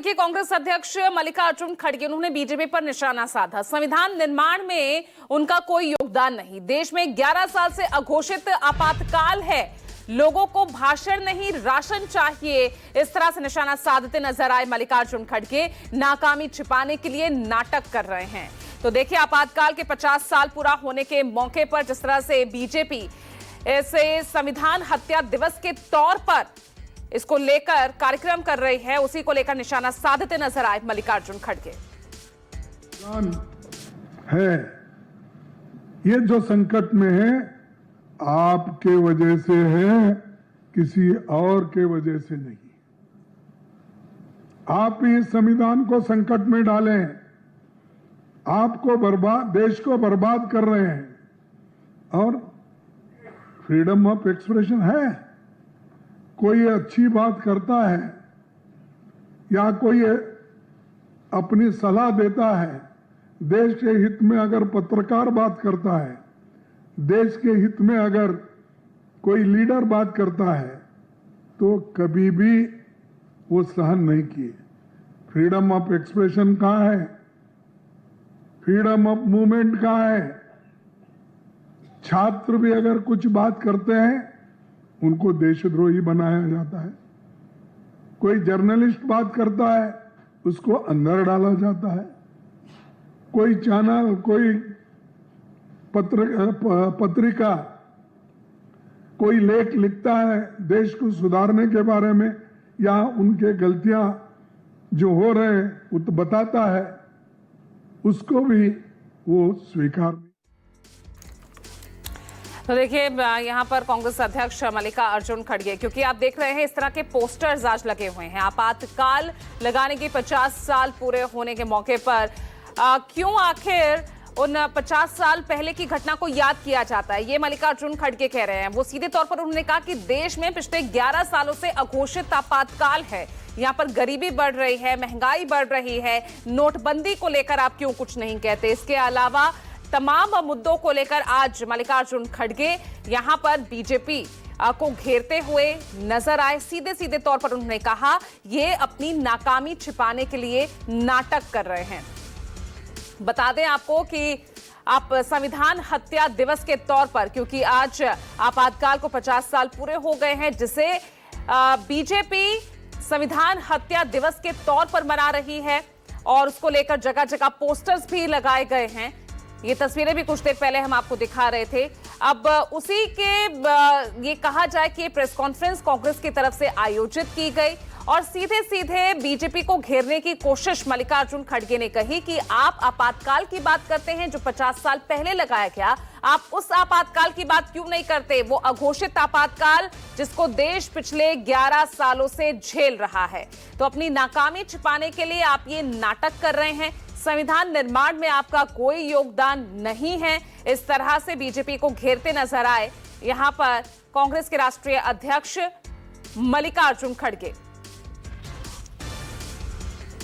कि कांग्रेस अध्यक्ष मल्लिकार्जुन खड़गे उन्होंने बीजेपी पर निशाना साधा। संविधान निर्माण में उनका कोई योगदान नहीं। देश में 11 साल से अघोषित आपातकाल है। लोगों को भाषण नहीं राशन चाहिए, इस तरह से निशाना साधते नजर आए मल्लिकार्जुन खड़गे। नाकामी छिपाने के लिए नाटक कर रहे हैं। तो देखिए, आपातकाल के 50 साल पूरा होने के मौके पर जिस तरह से बीजेपी इसे संविधान हत्या दिवस के तौर पर इसको लेकर कार्यक्रम कर रही है, उसी को लेकर निशाना साधते नजर आए मल्लिकार्जुन खड़गे। है ये जो संकट में है, आपके वजह से है, किसी और के वजह से नहीं। आप ही संविधान को संकट में डाले हैं, आपको देश को बर्बाद कर रहे हैं। और फ्रीडम ऑफ एक्सप्रेशन है, कोई अच्छी बात करता है या कोई अपनी सलाह देता है, देश के हित में अगर पत्रकार बात करता है, देश के हित में अगर कोई लीडर बात करता है, तो कभी भी वो सहन नहीं किए। फ्रीडम ऑफ एक्सप्रेशन कहाँ है? फ्रीडम ऑफ मूवमेंट कहाँ है? छात्र भी अगर कुछ बात करते हैं, उनको देशद्रोही बनाया जाता है। कोई जर्नलिस्ट बात करता है, उसको अंदर डाला जाता है। कोई चैनल, कोई पत्रिका कोई लेख लिखता है देश को सुधारने के बारे में या उनके गलतियां जो हो रहे हैं वो तो बताता है, उसको भी वो स्वीकार नहीं। तो देखिए, यहाँ पर कांग्रेस अध्यक्ष मल्लिकार्जुन खड़गे, क्योंकि आप देख रहे हैं इस तरह के पोस्टर्स आज लगे हुए हैं आपातकाल लगाने के 50 साल पूरे होने के मौके पर। क्यों आखिर उन 50 साल पहले की घटना को याद किया जाता है, ये मल्लिकार्जुन खड़गे कह रहे हैं। वो सीधे तौर पर उन्होंने कहा कि देश में पिछले 11 सालों से अघोषित आपातकाल है। यहाँ पर गरीबी बढ़ रही है, महंगाई बढ़ रही है, नोटबंदी को लेकर आप क्यों कुछ नहीं कहते। इसके अलावा तमाम मुद्दों को लेकर आज मल्लिकार्जुन खड़गे यहां पर बीजेपी को घेरते हुए नजर आए। सीधे सीधे तौर पर उन्होंने कहा ये अपनी नाकामी छिपाने के लिए नाटक कर रहे हैं। बता दें आपको कि आप संविधान हत्या दिवस के तौर पर, क्योंकि आज आपातकाल को 50 साल पूरे हो गए हैं, जिसे बीजेपी संविधान हत्या दिवस के तौर पर मना रही है और उसको लेकर जगह जगह पोस्टर्स भी लगाए गए हैं। ये तस्वीरें भी कुछ देर पहले हम आपको दिखा रहे थे। अब उसी के ये कहा जाए कि प्रेस कॉन्फ्रेंस कांग्रेस की तरफ से आयोजित की गई और सीधे सीधे बीजेपी को घेरने की कोशिश मल्लिकार्जुन खड़गे ने कही कि आप आपातकाल की बात करते हैं जो 50 साल पहले लगाया गया, आप उस आपातकाल की बात क्यों नहीं करते, वो अघोषित आपातकाल जिसको देश पिछले 11 सालों से झेल रहा है। तो अपनी नाकामी छिपाने के लिए आप ये नाटक कर रहे हैं। संविधान निर्माण में आपका कोई योगदान नहीं है, इस तरह से बीजेपी को घेरते नजर आए यहां पर कांग्रेस के राष्ट्रीय अध्यक्ष मल्लिकार्जुन खड़गे।